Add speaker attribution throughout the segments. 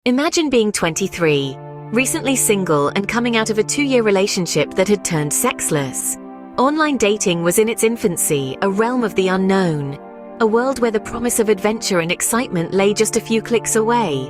Speaker 1: Imagine being 23, recently single and coming out of a 2-year relationship that had turned sexless. Online dating was in its infancy, a realm of the unknown, a world where the promise of adventure and excitement lay just a few clicks away.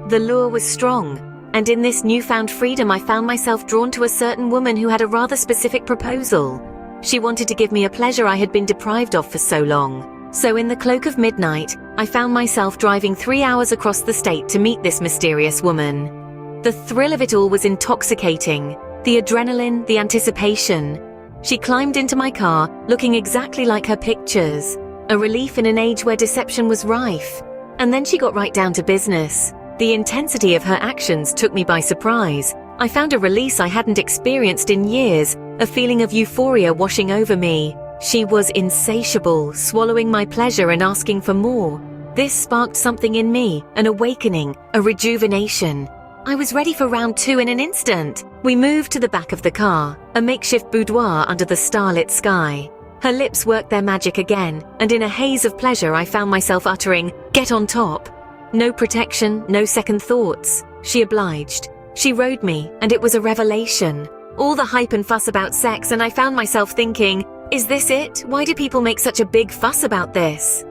Speaker 1: The lure was strong, and in this newfound freedom I found myself drawn to a certain woman who had a rather specific proposal. She wanted to give me a pleasure I had been deprived of for so long. So in the cloak of midnight, I found myself driving 3 hours across the state to meet this mysterious woman. The thrill of it all was intoxicating, the adrenaline, the anticipation. She climbed into my car, looking exactly like her pictures, a relief in an age where deception was rife. And then she got right down to business. The intensity of her actions took me by surprise. I found a release I hadn't experienced in years, a feeling of euphoria washing over me. She was insatiable, swallowing my pleasure and asking for more. This sparked something in me, an awakening, a rejuvenation. I was ready for round 2 in an instant. We moved to the back of the car, a makeshift boudoir under the starlit sky. Her lips worked their magic again, and in a haze of pleasure I found myself uttering, "Get on top." No protection, no second thoughts. She obliged. She rode me, and it was a revelation. All the hype and fuss about sex, and I found myself thinking, is this it? Why do people make such a big fuss about this?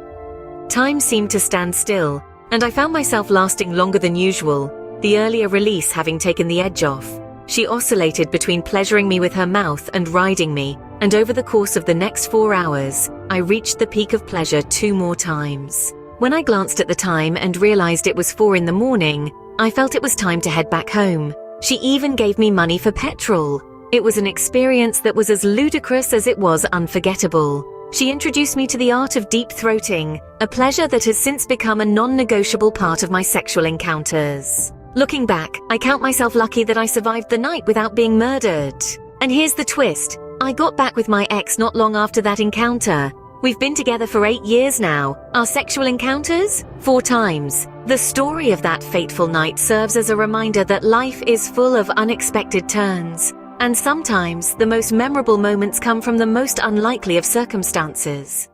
Speaker 1: Time seemed to stand still, and I found myself lasting longer than usual, the earlier release having taken the edge off. She oscillated between pleasuring me with her mouth and riding me, and over the course of the next 4 hours, I reached the peak of pleasure 2 more times. When I glanced at the time and realized it was 4 in the morning, I felt it was time to head back home. She even gave me money for petrol. It was an experience that was as ludicrous as it was unforgettable. She introduced me to the art of deep throating, a pleasure that has since become a non-negotiable part of my sexual encounters. Looking back, I count myself lucky that I survived the night without being murdered. And here's the twist. I got back with my ex not long after that encounter. We've been together for 8 years now. Our sexual encounters? 4 times. The story of that fateful night serves as a reminder that life is full of unexpected turns. And sometimes, the most memorable moments come from the most unlikely of circumstances.